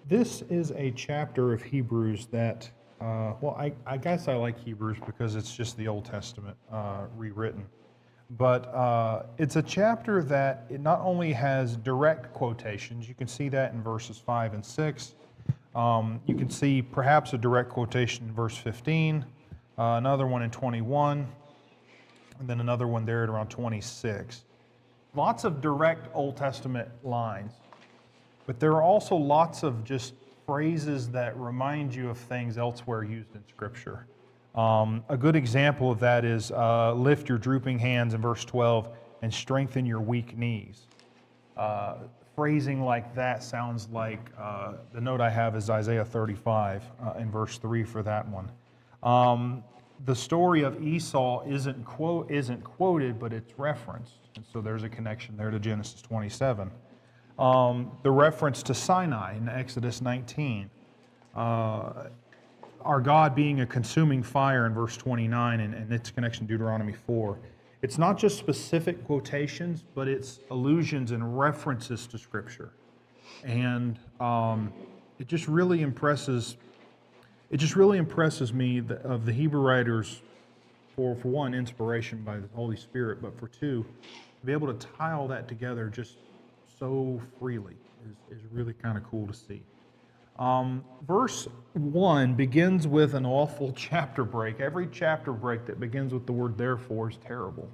This is a chapter of Hebrews that, I guess I like Hebrews because it's just the Old Testament rewritten. But it's a chapter that it not only has direct quotations, you can see that in verses 5 and 6. You can see perhaps a direct quotation in verse 15, another one in 21, and then another one there at around 26. Lots of direct Old Testament lines. But there are also lots of just phrases that remind you of things elsewhere used in Scripture. A good example of that is lift your drooping hands in verse 12 and strengthen your weak knees. Phrasing like that sounds like the note I have is Isaiah 35 in verse 3 for that one. The story of Esau isn't quoted, but it's referenced. And so there's a connection there to Genesis 27. The reference to Sinai in Exodus 19, our God being a consuming fire in verse 29, and its connection to Deuteronomy 4. It's not just specific quotations, but it's allusions and references to Scripture. And it just really impresses me of the Hebrew writers, for one, inspiration by the Holy Spirit, but for two, to be able to tie all that together just so freely is really kind of cool to see. Verse 1 begins with an awful chapter break. Every chapter break that begins with the word therefore is terrible.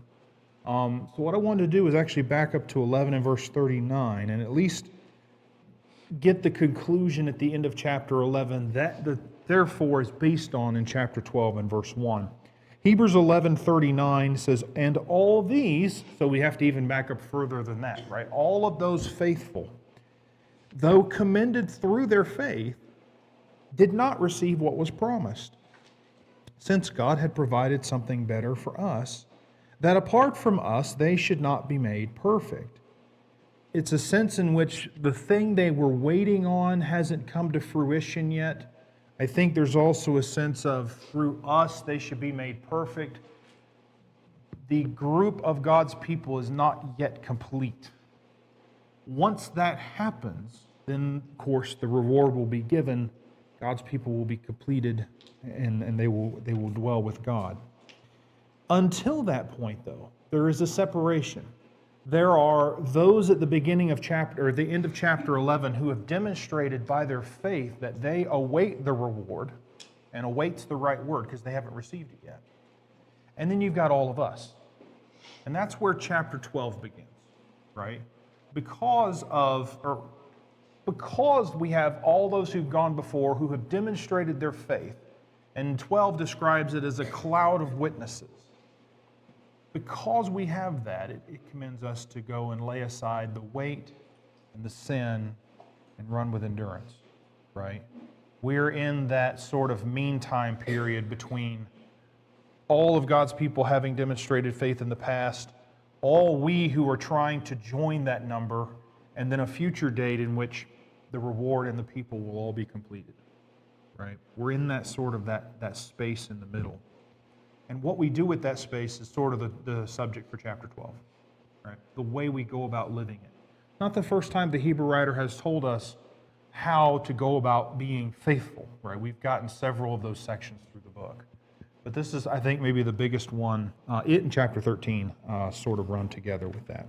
So what I wanted to do is actually back up to 11 and verse 39 and at least get the conclusion at the end of chapter 11 that the therefore is based on in chapter 12 and verse 1. Hebrews 11:39 says, and all these, so we have to even back up further than that, right? All of those faithful, though commended through their faith, did not receive what was promised, since God had provided something better for us, that apart from us they should not be made perfect. It's a sense in which the thing they were waiting on hasn't come to fruition yet. I think there's also a sense of through us they should be made perfect. The group of God's people is not yet complete. Once that happens, then of course the reward will be given. God's people will be completed and they will dwell with God. Until that point, though, there is a separation. There are those at the beginning of chapter, or the end of chapter 11, who have demonstrated by their faith that they await the reward, and awaits the right word because they haven't received it yet. And then you've got all of us. And that's where chapter 12 begins, right? Because we have all those who've gone before who have demonstrated their faith, and 12 describes it as a cloud of witnesses. Because we have that, it commends us to go and lay aside the weight and the sin and run with endurance, right? We're in that sort of meantime period between all of God's people having demonstrated faith in the past, all we who are trying to join that number, and then a future date in which the reward and the people will all be completed, right? We're in that sort of that space in the middle. And what we do with that space is sort of the subject for chapter 12, right? The way we go about living it. Not the first time the Hebrew writer has told us how to go about being faithful, right? We've gotten several of those sections through the book. But this is, I think, maybe the biggest one. It and chapter 13 sort of run together with that.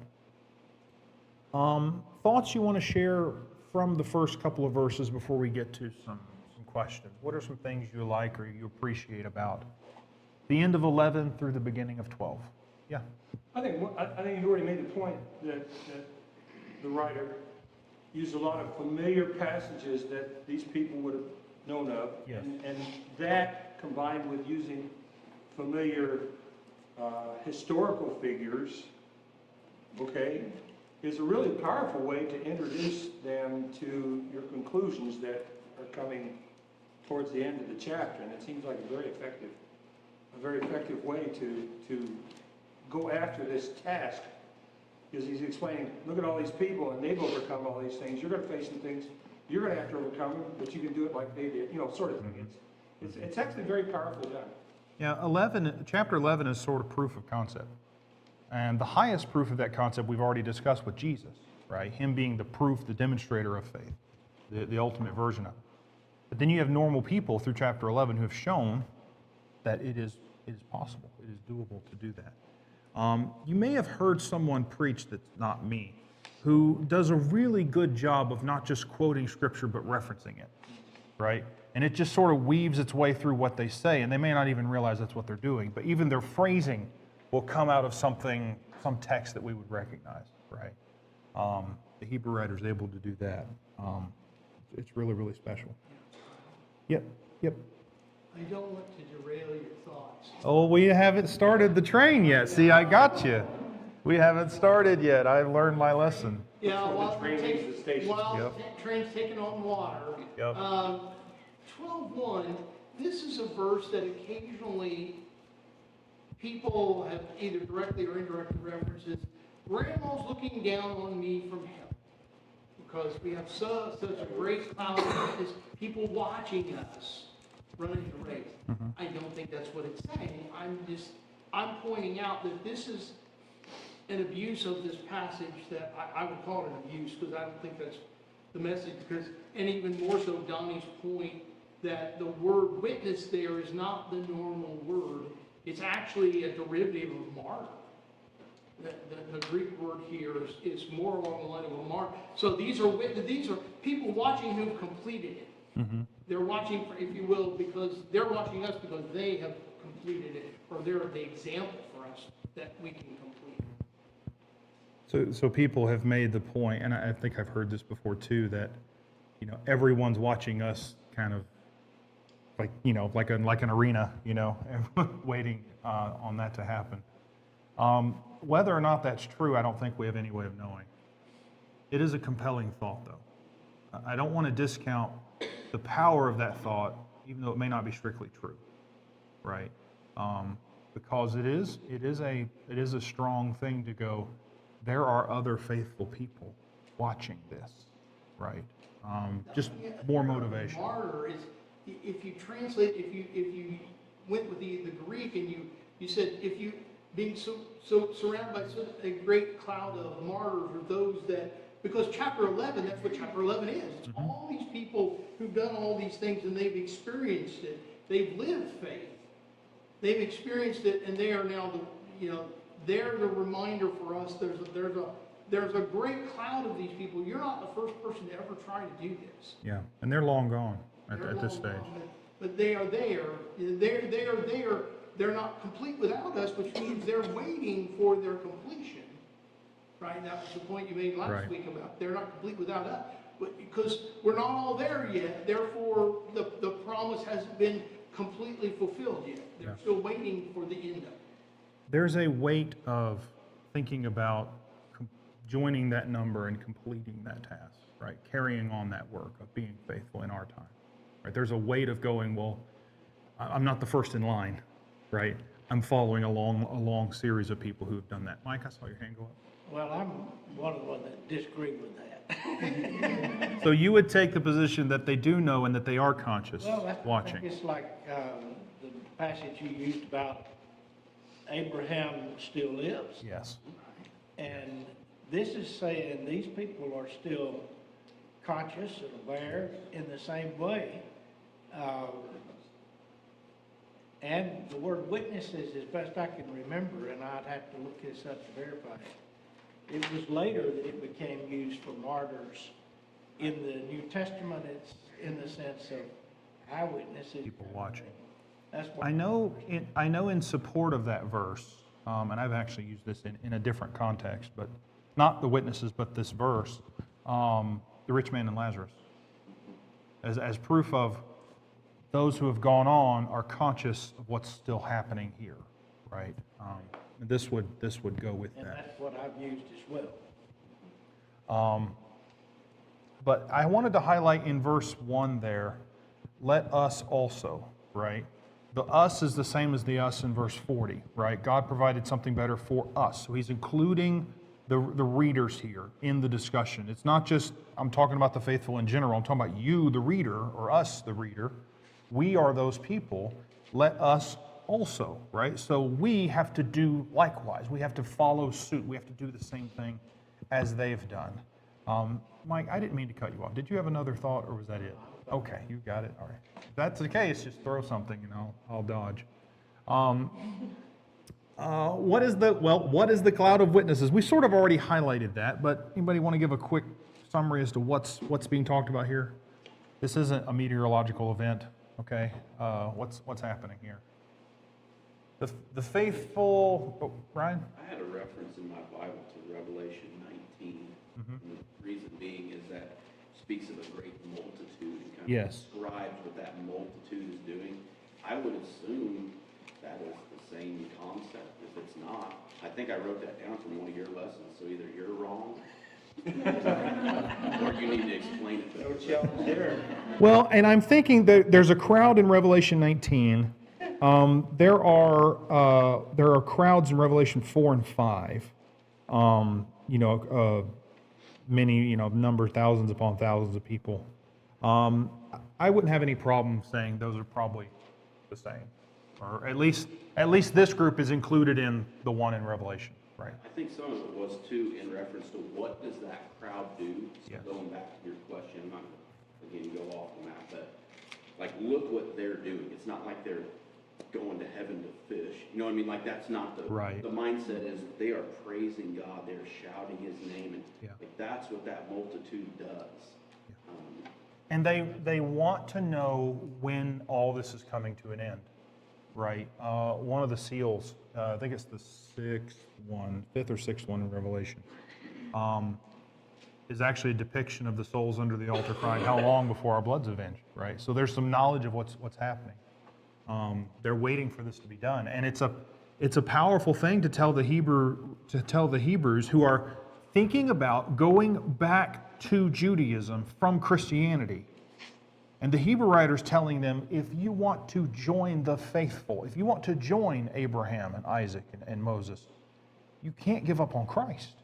Thoughts you want to share from the first couple of verses before we get to some questions? What are some things you like or you appreciate about the end of 11 through the beginning of 12? Yeah. I think you already made the point that the writer used a lot of familiar passages that these people would have known of. Yes. And that combined with using familiar historical figures, okay, is a really powerful way to introduce them to your conclusions that are coming towards the end of the chapter. And it seems like a very effective way to go after this task, because he's explaining, look at all these people and they've overcome all these things. You're going to face some things you're going to have to overcome them, but you can do it like they did, sort of thing. It's actually very powerfully done. Yeah, chapter 11 is sort of proof of concept. And the highest proof of that concept we've already discussed with Jesus, right? Him being the proof, the demonstrator of faith. the ultimate version of it. But then you have normal people through chapter 11 who have shown that it is possible, it is doable to do that. You may have heard someone preach that's not me, who does a really good job of not just quoting scripture but referencing it, right? And it just sort of weaves its way through what they say, and they may not even realize that's what they're doing, but even their phrasing will come out of some text that we would recognize, right? The Hebrew writer is able to do that. It's really, really special. Yep. I don't want to derail your thoughts. Oh, we haven't started the train yet. See, I got you. We haven't started yet. I've learned my lesson. Yeah, When the while train leaves the station. train's taking on water. Yep. 12:1, this is a verse that occasionally people have either directly or indirectly references. Grandma's looking down on me from heaven because we have such a great cloud of witness, people watching us running the race. I don't think that's what it's saying. I'm pointing out that this is an abuse of this passage that I would call it an abuse because I don't think that's the message. Because, and even more so, Donnie's point that the word witness there is not the normal word. It's actually a derivative of martyr. The Greek word here is more along the line of a martyr. So these are people watching who've completed it. They're watching, if you will, because they're watching us because they have completed it, or they're the example for us that we can complete it. So people have made the point, and I think I've heard this before too, that everyone's watching us kind of like an arena, waiting on that to happen. Whether or not that's true, I don't think we have any way of knowing. It is a compelling thought, though. I don't want to discount the power of that thought, even though it may not be strictly true, right? Because it is a strong thing to go, there are other faithful people watching this, right? Just more motivation. Martyr is, if you translate, if you went with the Greek and you said, if you being so surrounded by such a great cloud of martyrs are those that, because chapter 11, that's what chapter 11 is. It's all these people who've done all these things and they've experienced it. They've lived faith. They've experienced it, and they are now they're the reminder for us. There's a great cloud of these people. You're not the first person to ever try to do this. Yeah, and they're long gone at this stage. But they are there. They are there. They're not complete without us, which means they're waiting for their completion. Right? That was the point you made last week about they're not complete without us. But because we're not all there yet, therefore the promise hasn't been completely fulfilled yet. They're still waiting for the end of it. There's a weight of thinking about joining that number and completing that task, right? Carrying on that work of being faithful in our time, right? There's a weight of going, well, I'm not the first in line, right? I'm following a long series of people who have done that. Mike, I saw your hand go up. Well, I'm one of the ones that disagree with that. So you would take the position that they do know and that they are conscious watching. I think it's like the passage you used about Abraham still lives. Yes. And this is saying these people are still conscious and aware in the same way. And the word witnesses, as best I can remember, and I'd have to look this up to verify it, it was later that it became used for martyrs. In the New Testament, it's in the sense of eyewitnesses. People watching. That's what I know in support of that verse, and I've actually used this in a different context, but not the witnesses, but this verse, the rich man and Lazarus, as proof of those who have gone on are conscious of what's still happening here, right? This would go with and that. that's what I've used as well. But I wanted to highlight in verse 1 there, let us also, right? The us is the same as the us in verse 40, right? God provided something better for us. So he's including the readers here in the discussion. It's not just, I'm talking about the faithful in general. I'm talking about you, the reader, or us, the reader. We are those people. Let us also, right? So we have to do likewise. We have to follow suit. We have to do the same thing as they've done. Mike, I didn't mean to cut you off. Did you have another thought, or was that it? Okay, you got it. All right. If that's the case, just throw something and I'll dodge. What is the cloud of witnesses? We sort of already highlighted that, but anybody want to give a quick summary as to what's being talked about here? This isn't a meteorological event, okay? What's happening here? The faithful, Ryan? I had a reference in my Bible to Revelation 19. And the reason being is that it speaks of a great multitude and kind Yes. of describes what that multitude is doing. I would assume that is the same concept. If it's not, I think I wrote that down from one of your lessons, so either you're wrong or you need to explain it better. No challenge there. Well, and I'm thinking that there's a crowd in Revelation 19. There are crowds in Revelation 4 and 5. Many, number thousands upon thousands of people. I wouldn't have any problem saying those are probably the same, or at least this group is included in the one in Revelation, right? I think some of it was too in reference to what does that crowd do? So Yeah. going back to your question, I'm not going to, again, go off on that, but like, look what they're doing. It's not like they're going to heaven to fish. You know what I mean? Like, that's not the, Right. the mindset is they are praising God. They're shouting his name. And Yeah. like, that's what that multitude does. And they want to know when all this is coming to an end, right? One of the seals, I think it's the fifth or sixth one in Revelation, is actually a depiction of the souls under the altar crying, "How long before our blood's avenged?" Right? So there's some knowledge of what's happening. They're waiting for this to be done, and it's a powerful thing to tell the Hebrews who are thinking about going back to Judaism from Christianity. And the Hebrew writer's telling them, if you want to join the faithful, if you want to join Abraham and Isaac and Moses, you can't give up on Christ.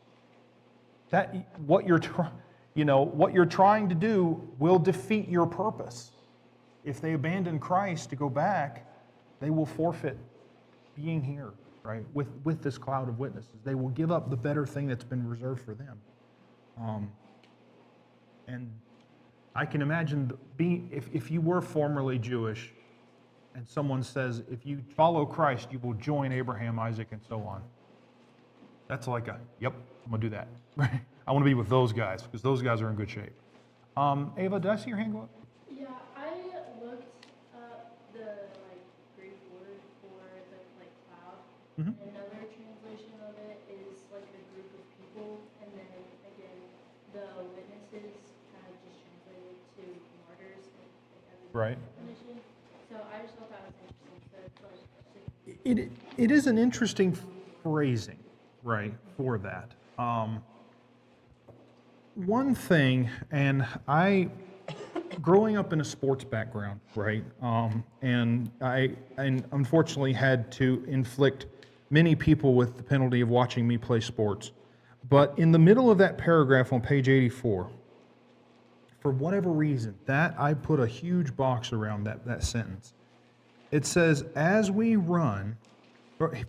That what you're trying to do will defeat your purpose. If they abandon Christ to go back, they will forfeit being here, right? With this cloud of witnesses, they will give up the better thing that's been reserved for them. And I can imagine if you were formerly Jewish, and someone says, if you follow Christ, you will join Abraham, Isaac, and so on. That's like yep, I'm gonna do that. Right? I want to be with those guys because those guys are in good shape. Ava, did I see your hand go up? Yeah, I looked up the Greek word for the cloud. Mhm. Another translation of it is a group of people, and then again, the witnesses kind of just translated to martyrs as a Right. definition. So I just thought that was interesting. So It is an interesting phrasing, right, for that. One thing, and I, growing up in a sports background, right, and I unfortunately had to inflict many people with the penalty of watching me play sports. But in the middle of that paragraph on page 84, for whatever reason, that I put a huge box around that sentence. It says, as we run,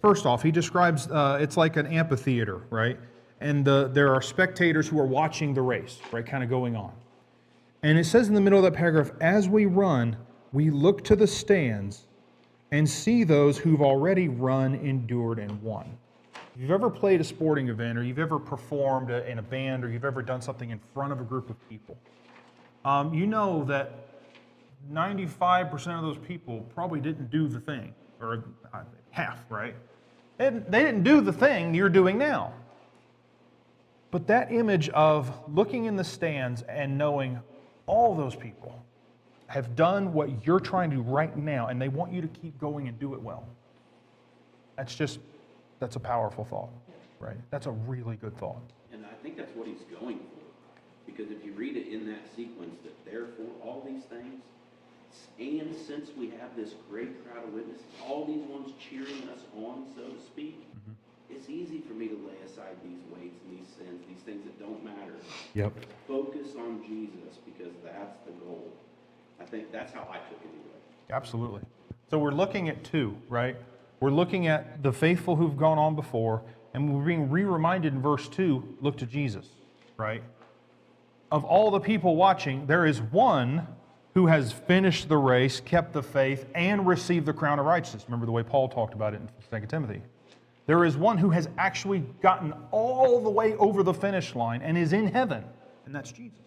first off, he describes it's like an amphitheater, right? And there are spectators who are watching the race, right, kind of going on. And it says in the middle of that paragraph, as we run, we look to the stands and see those who've already run, endured, and won. If you've ever played a sporting event, or you've ever performed in a band, or you've ever done something in front of a group of people, you know that 95% of those people probably didn't do the thing, or half, right? They didn't do the thing you're doing now. But that image of looking in the stands and knowing all those people have done what you're trying to do right now, and they want you to keep going and do it well. That's a powerful thought, right? That's a really good thought. And I think that's what he's going for. Because if you read it in that sequence, that therefore all these things, and since we have this great crowd of witnesses, all these ones cheering us on, so to speak, it's easy for me to lay aside these weights and these sins, these things that don't matter. Yep. Focus on Jesus, because that's the goal. I think that's how I took it anyway. Absolutely. So we're looking at two, right? We're looking at the faithful who've gone on before, and we're being re-reminded in verse 2, look to Jesus, right? of all the people watching, there is one who has finished the race, kept the faith, and received the crown of righteousness. Remember the way Paul talked about it in 2 Timothy. There is one who has actually gotten all the way over the finish line and is in heaven, and that's Jesus.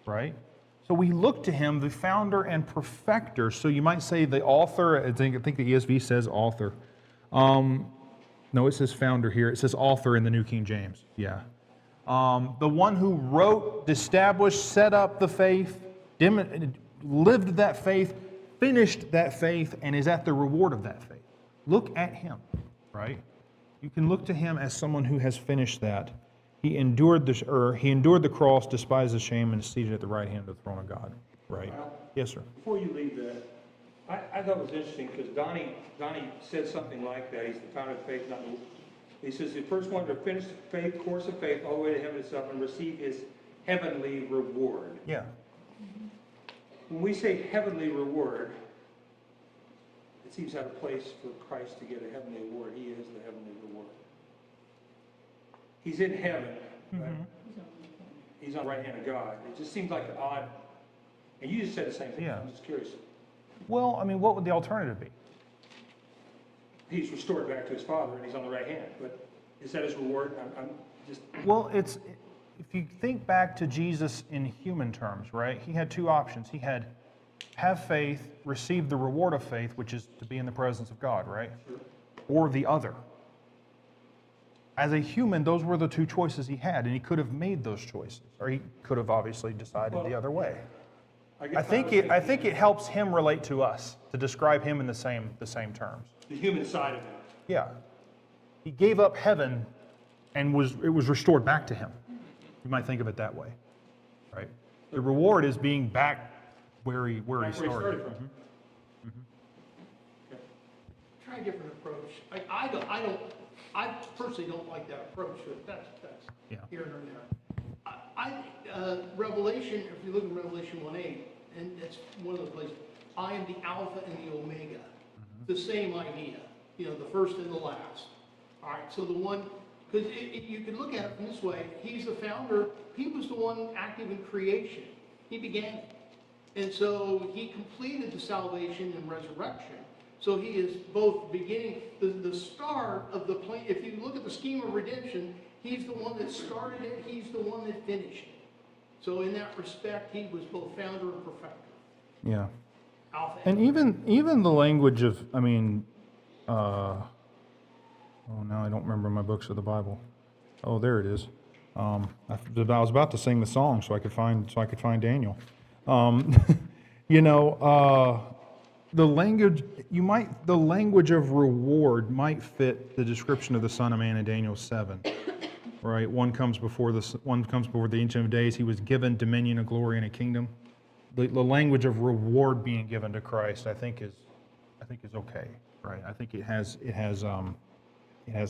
Right? So we look to him, the founder and perfecter. So you might say the author, I think the ESV says author. No, it says founder here. It says author in the New King James. Yeah. The one who wrote, established, set up the faith, lived that faith, finished that faith, and is at the reward of that faith. Look at him, right? You can look to him as someone who has finished that. He endured the cross, despised the shame, and is seated at the right hand of the throne of God. Right? Well, Yes, sir. Before you leave that, I thought it was interesting because Donnie said something like that. He's the founder of faith, not the. He says the first one to finish the faith, course of faith, all the way to heaven itself, and receive his heavenly reward. Yeah. When we say heavenly reward, it seems out of place for Christ to get a heavenly reward. He is the heavenly reward. He's in heaven, right? He's on the right hand of God. It just seems like an odd. And you just said the same thing. Yeah. I'm just curious. Well, I mean, what would the alternative be? He's restored back to his Father, and he's on the right hand. But is that his reward? I'm just. Well, it's if you think back to Jesus in human terms, right? He had two options. He had have faith, receive the reward of faith, which is to be in the presence of God, right? Sure. Or the other. As a human, those were the two choices he had, and he could have made those choices, or he could have obviously decided the other way. I think it helps him relate to us to describe him in the same terms. The human side of it. Yeah, he gave up heaven, and it was restored back to him. You might think of it that way, right? The reward is being back where he started. from. Try a different approach. I personally don't like that approach, but that's Yeah. here and there. Revelation, if you look at Revelation 1:8, and it's one of the places, I am the Alpha and the Omega. The same idea, the first and the last. All right, so the one, because you can look at it from this way, he's the founder, he was the one active in creation. He began it. And so he completed the salvation and resurrection. So he is both beginning, the start of the plan. If you look at the scheme of redemption, he's the one that started it, he's the one that finished it. So in that respect, he was both founder and perfecter. Yeah. Alpha And even the language of, now I don't remember my books of the Bible. Oh, there it is. I was about to sing the song so I could find Daniel. The language of reward might fit the description of the Son of Man in Daniel 7. Right? One comes before the Ancient of Days. He was given dominion, a glory, and a kingdom. The language of reward being given to Christ, I think is okay, right? I think it has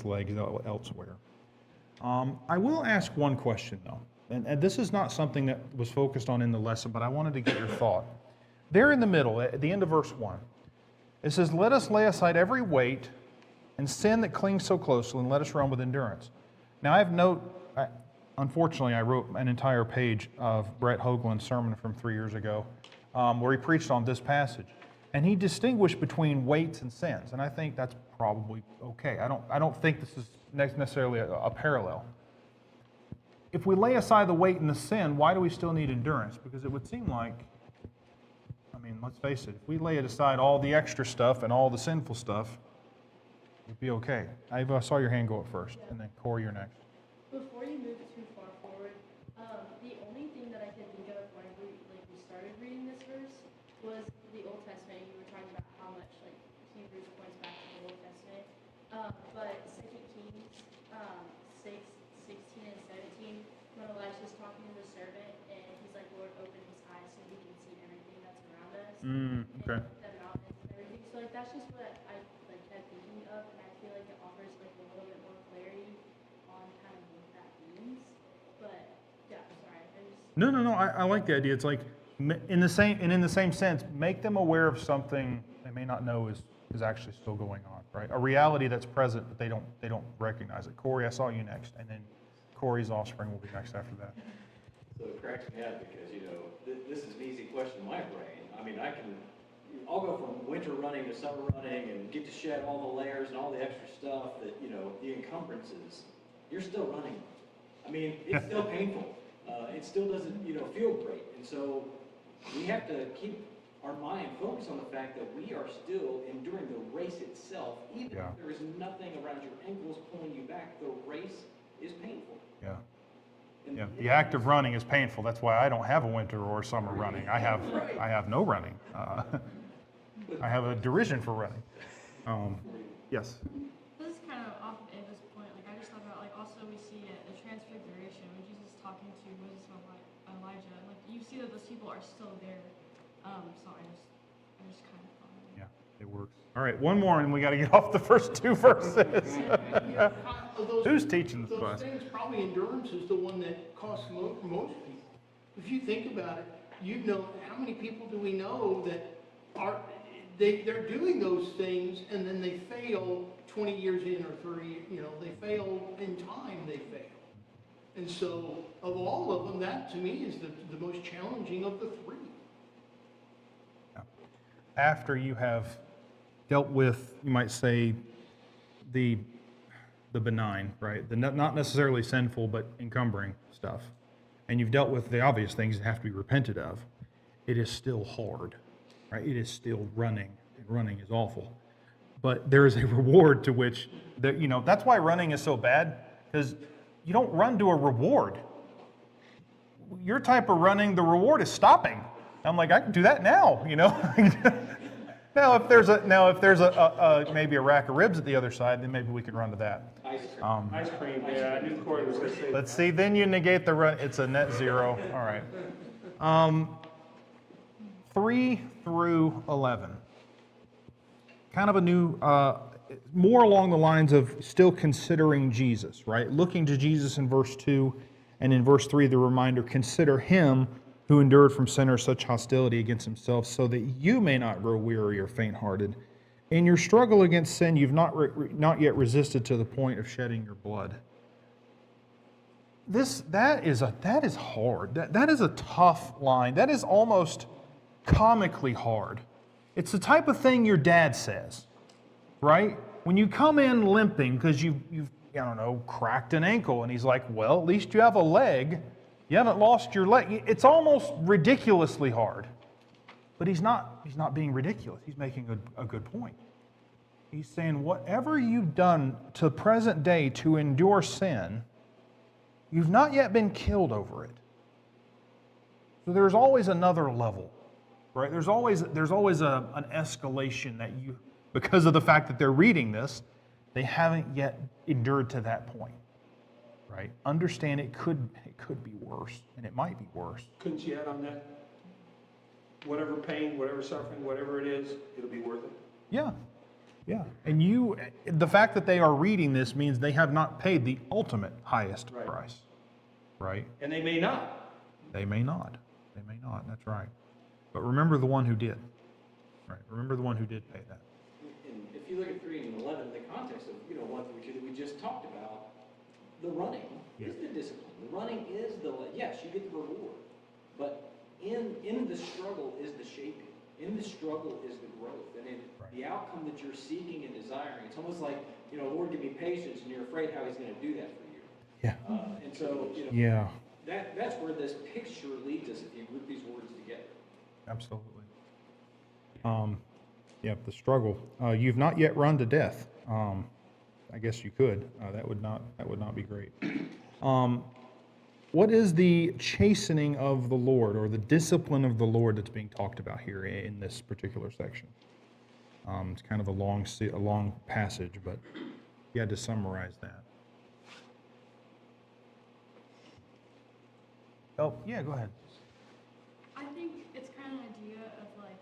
legs elsewhere. I will ask one question though, and this is not something that was focused on in the lesson, but I wanted to get your thought. There in the middle, at the end of verse 1, it says, "Let us lay aside every weight and sin that clings so closely, and let us run with endurance." Now unfortunately, I wrote an entire page of Brett Hoagland's sermon from 3 years ago, where he preached on this passage, and he distinguished between weights and sins, and I think that's probably okay. I don't think this is necessarily a parallel. If we lay aside the weight and the sin, why do we still need endurance? Because it would seem like, let's face it, if we lay aside all the extra stuff and all the sinful stuff, we'd be okay. I saw your hand go up first, and then Corey, you're next. Before you move too far forward, the only thing that I could think of when we started reading this verse was the Old Testament. You were talking about how much Hebrews points back to the Old Testament, but 2 Kings 6:16 and 17, when Elisha's talking to the servant, and he's like, "Lord, open his eyes so he can see everything that's around us, Okay. and the mountains and everything." So that's just what I kept thinking of, and I feel like it offers a little bit more clarity on kind of what that means. But yeah, sorry, No. I like the idea. It's like in the same sense, make them aware of something they may not know is actually still going on, right? A reality that's present, but they don't recognize it. Corey, I saw you next, and then Corey's offspring will be next after that. So it cracks me up because, this is an easy question in my brain. I mean, I'll go from winter running to summer running and get to shed all the layers and all the extra stuff that, the encumbrances. You're still running. I mean, it's still painful. It still doesn't, feel great. And so we have to keep our mind focused on the fact that we are still enduring the race itself. Even Yeah. if there is nothing around your ankles pulling you back, the race is painful. Yeah. And Yeah. The act of running is painful. That's why I don't have a winter or summer running. I have no running. I have a derision for running. Yes. This is kind of off of Ava's point. Like, I just thought about, like, also we see at the Transfiguration when Jesus is talking to Moses and Elijah. Like, you see that those people are still there. So I just kind of thought of it. Yeah, it works. All right, one more, and we got to get off the first two verses. Who's teaching this class? Those things, probably endurance is the one that costs most people. If you think about it, how many people do we know that they're doing those things and then they fail 20 years in or 30, they fail in time, they fail. And so, of all of them, that to me is the most challenging of the three. After you have dealt with, you might say, the benign, right? The not necessarily sinful, but encumbering stuff. And you've dealt with the obvious things that have to be repented of. It is still hard, right? It is still running, and running is awful. But there is a reward to which, that's why running is so bad, because you don't run to a reward. Your type of running, the reward is stopping. I'm like, I can do that now, Now, if there's maybe a rack of ribs at the other side, then maybe we could run to that. Ice cream, yeah, I knew Corey was gonna say. Let's see, then you negate the run. It's a net zero. All right. 3 through 11. Kind of a new, more along the lines of still considering Jesus, right? Looking to Jesus in verse 2, and in verse 3, the reminder, consider him who endured from sinners such hostility against himself, so that you may not grow weary or faint-hearted. In your struggle against sin, you've not yet resisted to the point of shedding your blood. That is hard. That is a tough line. That is almost comically hard. It's the type of thing your dad says, right? When you come in limping because you've cracked an ankle, and he's like, well, at least you have a leg. You haven't lost your leg. It's almost ridiculously hard. But he's not being ridiculous. He's making a good point. He's saying whatever you've done to present day to endure sin, you've not yet been killed over it. So there's always another level, right? There's always an escalation that because of the fact that they're reading this, they haven't yet endured to that point. Right? Understand it could be worse, and it might be worse. Couldn't you add on that? Whatever pain, whatever suffering, whatever it is, it'll be worth it. Yeah. And the fact that they are reading this means they have not paid the ultimate highest price. Right? And they may not. They may not. That's right. But remember the one who did. Right? Remember the one who did pay that. And if you look at 3 and 11, the context of, one that we just talked about, the running is the discipline. The running is yes, you get the reward. But in the struggle is the shaping. In the struggle is the growth. And the outcome that you're seeking and desiring, it's almost like, Lord, give me patience, and you're afraid how he's going to do that for you. Yeah. And so, Yeah. That's where this picture leads us if you group these words together. Absolutely. The struggle. You've not yet run to death. I guess you could. That would not be great. What is the chastening of the Lord, or the discipline of the Lord that's being talked about here in this particular section? It's kind of a long passage, but you had to summarize that. Oh, yeah, go ahead. I think it's kind of an idea of like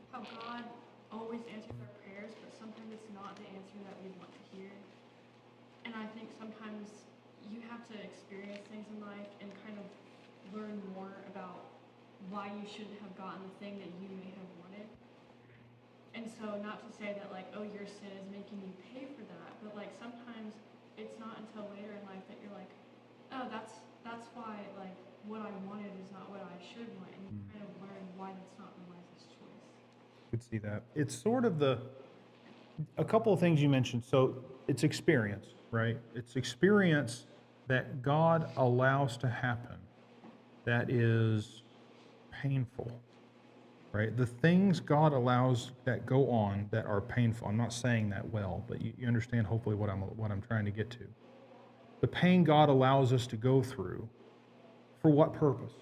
how God always answers our prayers, but sometimes it's not the answer that we want to hear. And I think sometimes you have to experience things in life and kind of learn more about why you shouldn't have gotten the thing that you may have wanted. And so not to say that like, oh, your sin is making you pay for that, but like sometimes it's not until later in life that you're like, oh, that's why like what I wanted is not what I should want, and you kind of learn why that's not the wisest choice. Could see that. It's sort of a couple of things you mentioned. So it's experience, right? It's experience that God allows to happen that is painful, right? The things God allows that go on that are painful. I'm not saying that well, but you understand hopefully what I'm trying to get to. The pain God allows us to go through, for what purpose?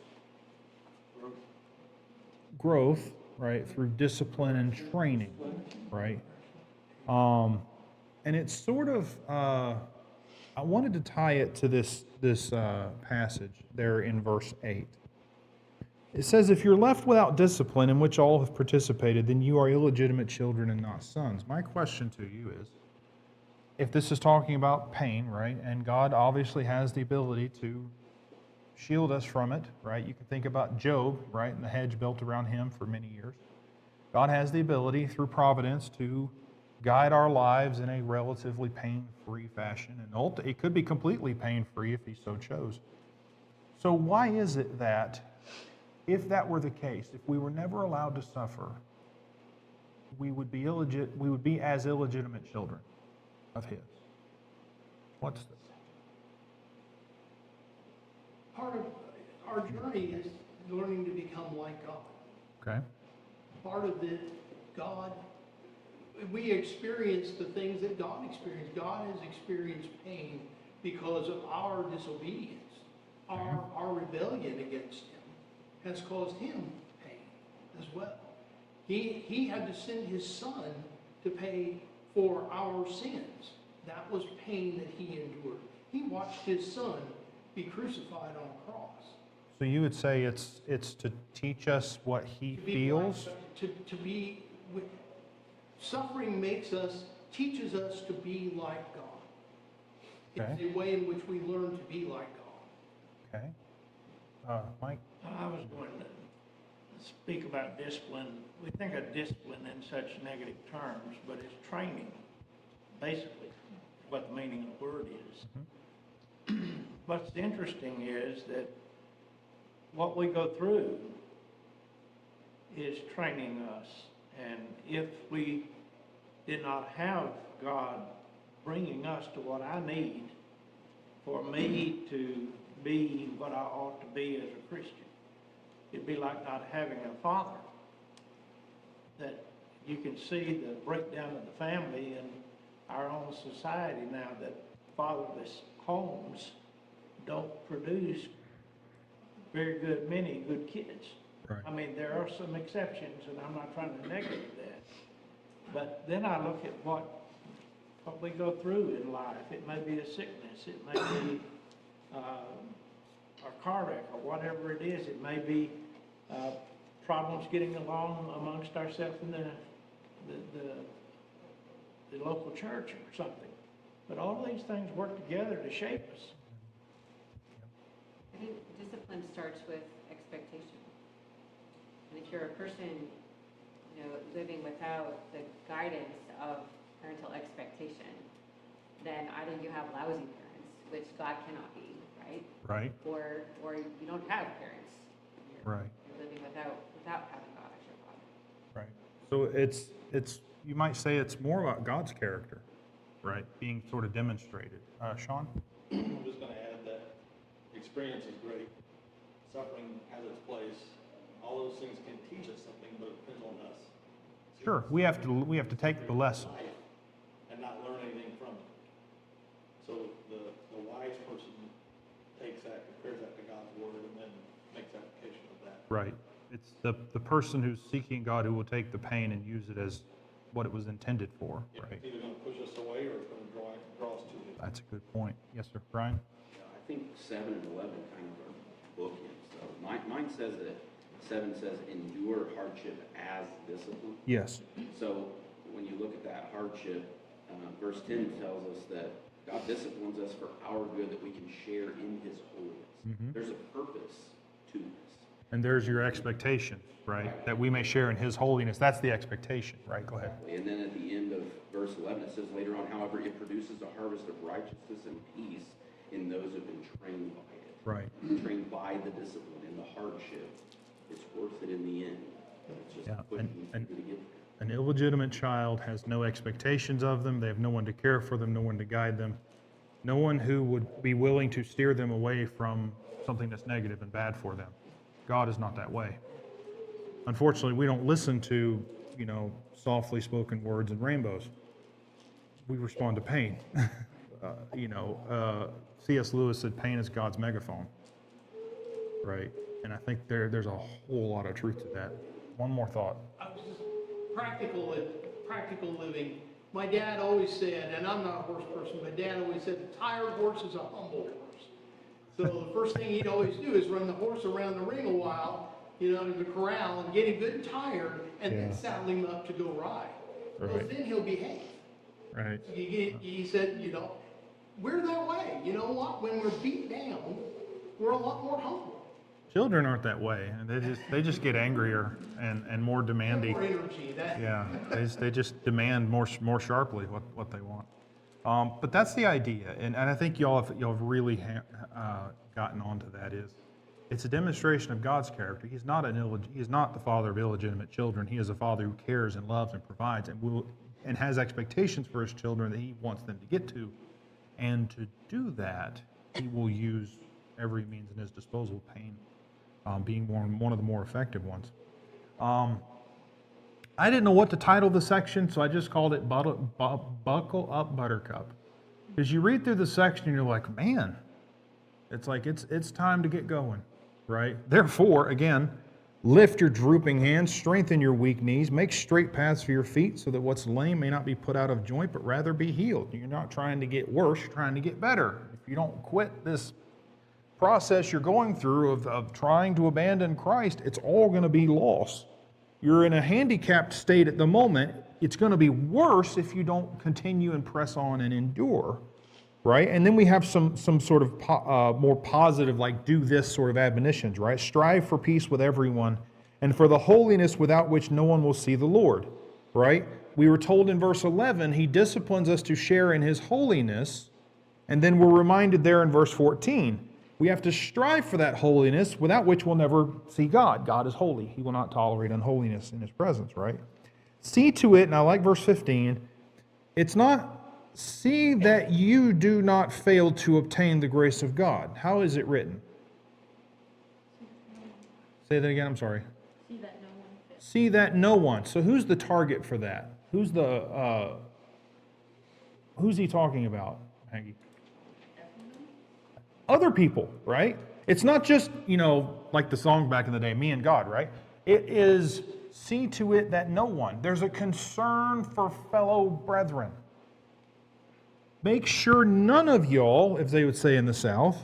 Growth, right? Through discipline and training, right? And it's sort of, I wanted to tie it to this passage there in verse 8. It says, if you're left without discipline in which all have participated, then you are illegitimate children and not sons. My question to you is, if this is talking about pain, right, and God obviously has the ability to shield us from it, right? You can think about Job, right, and the hedge built around him for many years. God has the ability through providence to guide our lives in a relatively pain-free fashion, and it could be completely pain-free if he so chose. So why is it that, if that were the case, if we were never allowed to suffer, we would be as illegitimate children of his? What's this? Part of our journey is learning to become like God. Okay. Part of it, God, we experience the things that God experienced. God has experienced pain because of our disobedience. Our rebellion against him has caused him pain as well. He had to send his son to pay for our sins. That was pain that he endured. He watched his son be crucified on a cross. So you would say it's to teach us what he feels? Suffering teaches us to be like God. Okay. It's a way in which we learn to be like God. Okay. Mike? I was going to speak about discipline. We think of discipline in such negative terms, but it's training, basically, what the meaning of the word is. What's interesting is that what we go through is training us. And if we did not have God bringing us to what I need for me to be what I ought to be as a Christian, it'd be like not having a father. That you can see the breakdown of the family in our own society now, that fatherless homes don't produce many good kids. Right. I mean, there are some exceptions, and I'm not trying to negate that. But then I look at what we go through in life. It may be a sickness, it may be a car wreck, or whatever it is. It may be problems getting along amongst ourselves in the local church or something. But all of these things work together to shape us. I think discipline starts with expectation. And if you're a person, living without the guidance of parental expectation, then either you have lousy parents, which God cannot be, right? Right. Or you don't have parents. Right. You're living without having God as your father. Right. So it's you might say it's more about God's character, right, being sort of demonstrated. Sean? I'm just going to add that experience is great. Suffering has its place. All those things can teach us something, but it depends on us. Sure. We have to take the lesson. Life and not learn anything from it. So the wise person takes that, compares that to God's word, and then makes application of that. Right. It's the person who's seeking God who will take the pain and use it as what it was intended for. Yeah, Right. it's either going to push us away or it's going to draw us to it. That's a good point. Yes, sir. Brian? Yeah, I think 7 and 11 kind of are bookends. So mine says that 7 says endure hardship as discipline. Yes. So when you look at that hardship, verse 10 tells us that God disciplines us for our good, that we can share in his holiness. Mhm. There's a purpose to this. And there's your expectation, right? That we may share in his holiness. That's the expectation, right? Go ahead. And then at the end of verse 11, it says later on, however, it produces a harvest of righteousness and peace in those who have been trained by it. Right. trained by the discipline and the hardship, it's worth it in the end. It's just Yeah, pushing and- you to get An illegitimate child has no expectations of them. They have no one to care for them, no one to guide them, no one who would be willing to steer them away from something that's negative and bad for them. God is not that way. Unfortunately, we don't listen to, softly spoken words and rainbows. We respond to pain. C.S. Lewis said pain is God's megaphone, right? And I think there's a whole lot of truth to that. One more thought. I was just practical living. My dad always said, and I'm not a horse person, but Dad always said, a tired horse is a humble horse. So the first thing he'd always do is run the horse around the ring a while, to the corral, and get him good and tired, and then Yeah. saddle him up to go ride. Because Right. then he'll behave. Right. He said, we're that way. You know what? When we're beat down, we're a lot more humble. Children aren't that way, and they just get angrier and more demanding. More energy. Yeah, they just demand more sharply what they want. But that's the idea, and I think y'all have really gotten onto that. It's a demonstration of God's character. He's not the father of illegitimate children. He is a father who cares and loves and provides and has expectations for his children that he wants them to get to. And to do that, he will use every means in his disposal, pain being one of the more effective ones. I didn't know what to title the section, so I just called it Buckle Up Buttercup. Because you read through the section and you're like, man, it's time to get going, right? Therefore, again, lift your drooping hands, strengthen your weak knees, make straight paths for your feet so that what's lame may not be put out of joint, but rather be healed. You're not trying to get worse, you're trying to get better. If you don't quit this process you're going through of trying to abandon Christ, it's all going to be loss. You're in a handicapped state at the moment. It's going to be worse if you don't continue and press on and endure, right? And then we have some sort of more positive, like do this sort of admonitions, right? Strive for peace with everyone and for the holiness without which no one will see the Lord, right? We were told in verse 11, he disciplines us to share in his holiness, and then we're reminded there in verse 14, we have to strive for that holiness without which we'll never see God. God is holy. He will not tolerate unholiness in his presence, right? See to it, and I like verse 15, it's not see that you do not fail to obtain the grace of God. How is it written? Say that again, I'm sorry. See that no one fits. See that no one. So who's the target for that? Who's he talking about, Maggie? Other people, right? It's not just, like the song back in the day, me and God, right? It is see to it that no one. There's a concern for fellow brethren. Make sure none of y'all, as they would say in the South,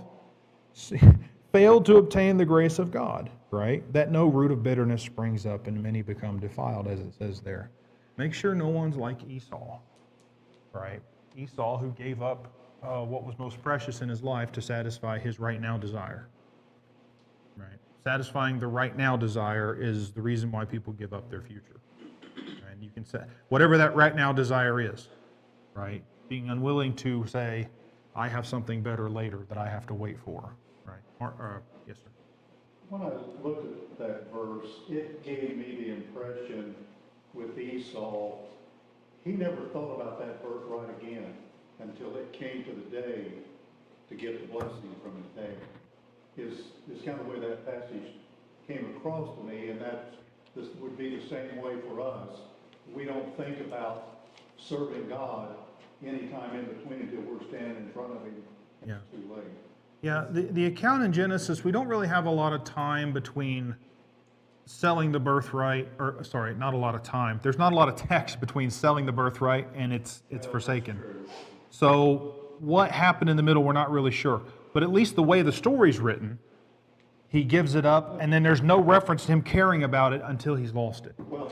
fail to obtain the grace of God, right? That no root of bitterness springs up and many become defiled, as it says there. Make sure no one's like Esau, right? Esau who gave up what was most precious in his life to satisfy his right now desire. Right? Satisfying the right now desire is the reason why people give up their future. And you can say whatever that right now desire is, right? Being unwilling to say, I have something better later that I have to wait for, right? Yes, sir. When I looked at that verse, it gave me the impression with Esau, he never thought about that birthright again until it came to the day to get the blessing from his dad. Is kind of the way that passage came across to me, and this would be the same way for us. We don't think about serving God anytime in between until we're standing in front of him. Yeah. It's too late. Yeah, the account in Genesis, we don't really have a lot of time between selling the birthright, or sorry, not a lot of time. There's not a lot of text between selling the birthright and it's forsaken. So what happened in the middle, we're not really sure. But at least the way the story's written, he gives it up, and then there's no reference to him caring about it until he's lost it. Well,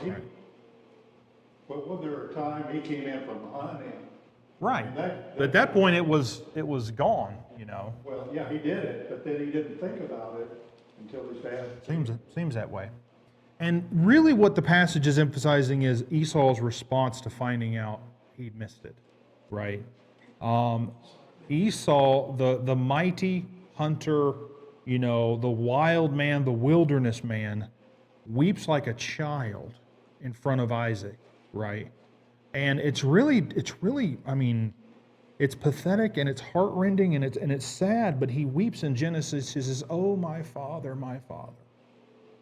but was there a time he came in from hunting? Right. And that- But at that point, it was gone, Well, yeah, he did it, but then he didn't think about it until his dad. Seems that way. And really what the passage is emphasizing is Esau's response to finding out he'd missed it, right? Esau, the mighty hunter, you know, the wild man, the wilderness man, weeps like a child in front of Isaac, right? And it's really, I mean, it's pathetic and it's heartrending and it's sad, but he weeps in Genesis. He says, "Oh, my father,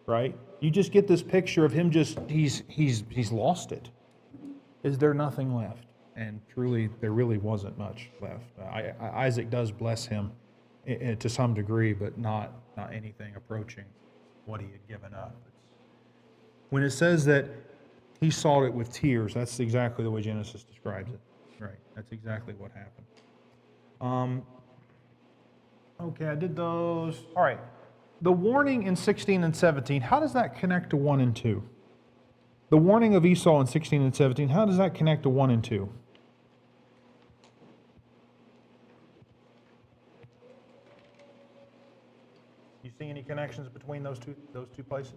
right? You just get this picture of him he's lost it. Is there nothing left? And truly, there really wasn't much left. Isaac does bless him to some degree, but not anything approaching what he had given up. When it says that he sought it with tears, that's exactly the way Genesis describes it. Right, that's exactly what happened. Okay, I did those. All right, the warning in 16 and 17, how does that connect to 1 and 2? The warning of Esau in 16 and 17, how does that connect to 1 and 2? You see any connections between those two places?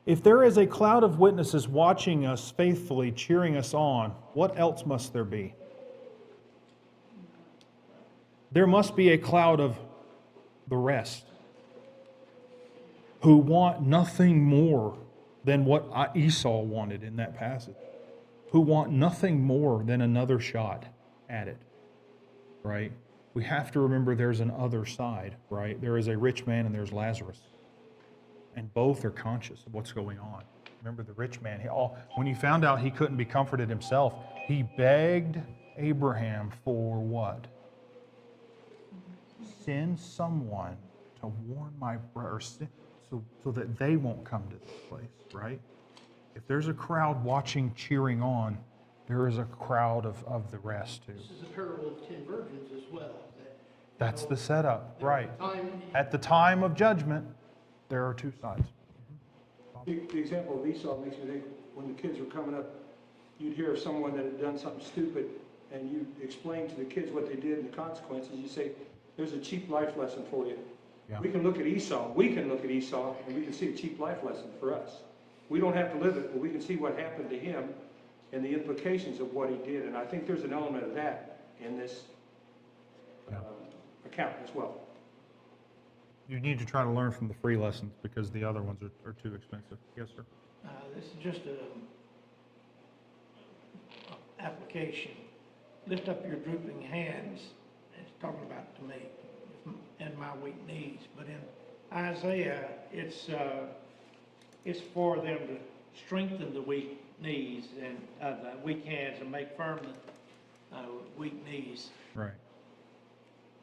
If there is a cloud of witnesses watching us faithfully, cheering us on, what else must there be? There must be a cloud of the rest who want nothing more than what Esau wanted in that passage, who want nothing more than another shot at it, right? We have to remember there's an other side, right? There is a rich man and there's Lazarus. And both are conscious of what's going on. Remember the rich man, when he found out he couldn't be comforted himself, he begged Abraham for what? Send someone to warn my brother, so that they won't come to this place, right? If there's a crowd watching, cheering on, there is a crowd of the rest too. This is a parable of 10 virgins as well. That's the setup, right? At the time of judgment, there are two sides. The example of Esau makes me think, when the kids were coming up, you'd hear of someone that had done something stupid, and you explain to the kids what they did and the consequences. You say, there's a cheap life lesson for you. Yeah. We can look at Esau, and we can see a cheap life lesson for us. We don't have to live it, but we can see what happened to him and the implications of what he did. And I think there's an element of that in this account as well. You need to try to learn from the free lessons because the other ones are too expensive. Yes, sir? This is just an application. Lift up your drooping hands. It's talking about to me and my weak knees. But in Isaiah, it's for them to strengthen the weak knees and the weak hands and make firm the weak knees. Right.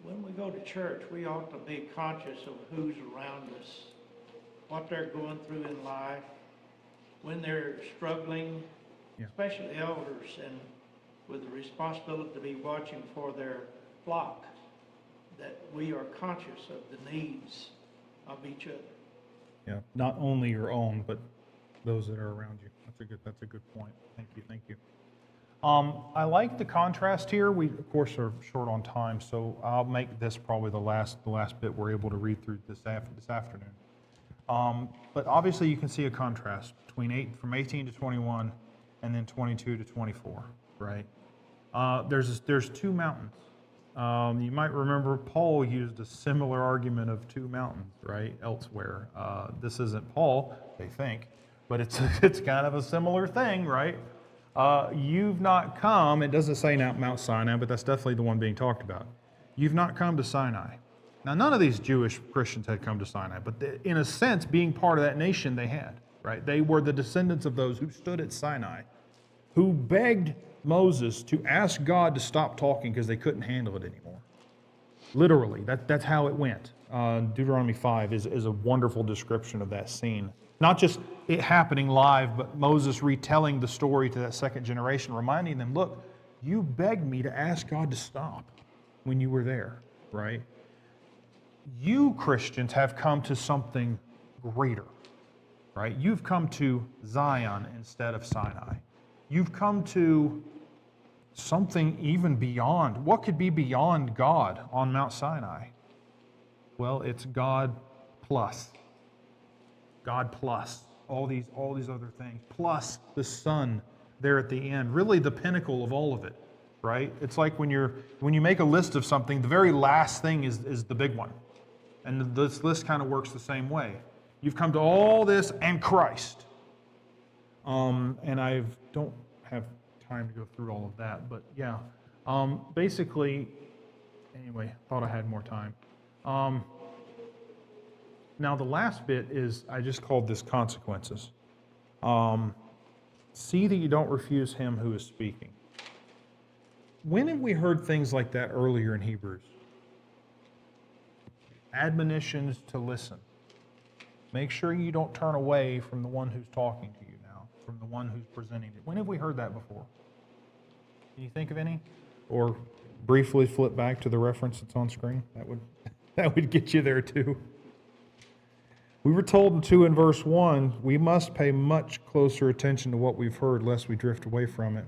When we go to church, we ought to be conscious of who's around us, what they're going through in life, when they're struggling, especially elders, and with the responsibility to be watching for their flock, that we are conscious of the needs of each other. Yeah, not only your own, but those that are around you. That's a good point. Thank you. I like the contrast here. We, of course, are short on time, so I'll make this probably the last bit we're able to read through this afternoon. But obviously, you can see a contrast between from 18 to 21, and then 22 to 24. Right? There's two mountains. You might remember Paul used a similar argument of two mountains, right? Elsewhere, this isn't Paul, they think, but it's kind of a similar thing, right? You've not come, it doesn't say now Mount Sinai, but that's definitely the one being talked about. You've not come to Sinai. Now, none of these Jewish Christians had come to Sinai, but in a sense, being part of that nation, they had, right? They were the descendants of those who stood at Sinai, who begged Moses to ask God to stop talking because they couldn't handle it anymore. Literally, that's how it went. Deuteronomy 5 is a wonderful description of that scene. Not just it happening live, but Moses retelling the story to that second generation, reminding them, look, you begged me to ask God to stop when you were there, right? You Christians have come to something greater, right? You've come to Zion instead of Sinai. You've come to something even beyond. What could be beyond God on Mount Sinai? Well, it's God plus. God plus all these other things, plus the Son there at the end, really the pinnacle of all of it, right? It's like when you make a list of something, the very last thing is the big one. And this list kind of works the same way. You've come to all this and Christ. And I don't have time to go through all of that, but yeah. Basically, anyway, thought I had more time. Now the last bit is, I just called this consequences. See that you don't refuse him who is speaking. When have we heard things like that earlier in Hebrews? Admonitions to listen. Make sure you don't turn away from the one who's talking to you now, from the one who's presenting it. When have we heard that before? Can you think of any? Or briefly flip back to the reference that's on screen? That would get you there too. We were told in verse 1, we must pay much closer attention to what we've heard, lest we drift away from it.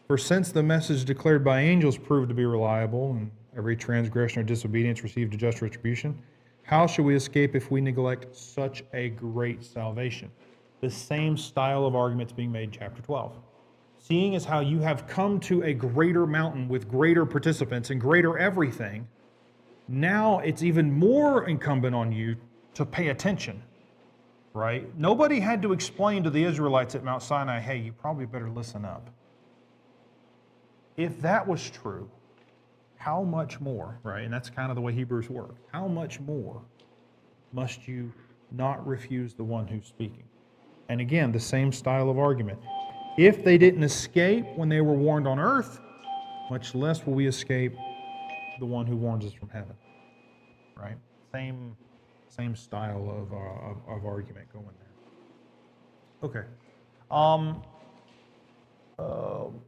For since the message declared by angels proved to be reliable, and every transgression or disobedience received a just retribution, how shall we escape if we neglect such a great salvation? The same style of arguments being made in chapter 12. Seeing as how you have come to a greater mountain with greater participants and greater everything, now it's even more incumbent on you to pay attention, right? Nobody had to explain to the Israelites at Mount Sinai, hey, you probably better listen up. If that was true, how much more, right? And that's kind of the way Hebrews work. How much more must you not refuse the one who's speaking? And again, the same style of argument. If they didn't escape when they were warned on earth, much less will we escape the one who warns us from heaven, right? Same style of argument going there. Okay.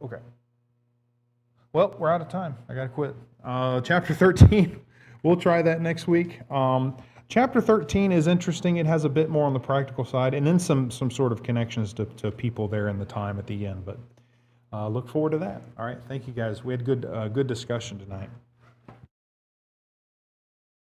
Okay. Well, we're out of time. I got to quit. Chapter 13, we'll try that next week. Chapter 13 is interesting. It has a bit more on the practical side, and then some sort of connections to people there in the time at the end. But look forward to that. All right. Thank you, guys. We had good discussion tonight.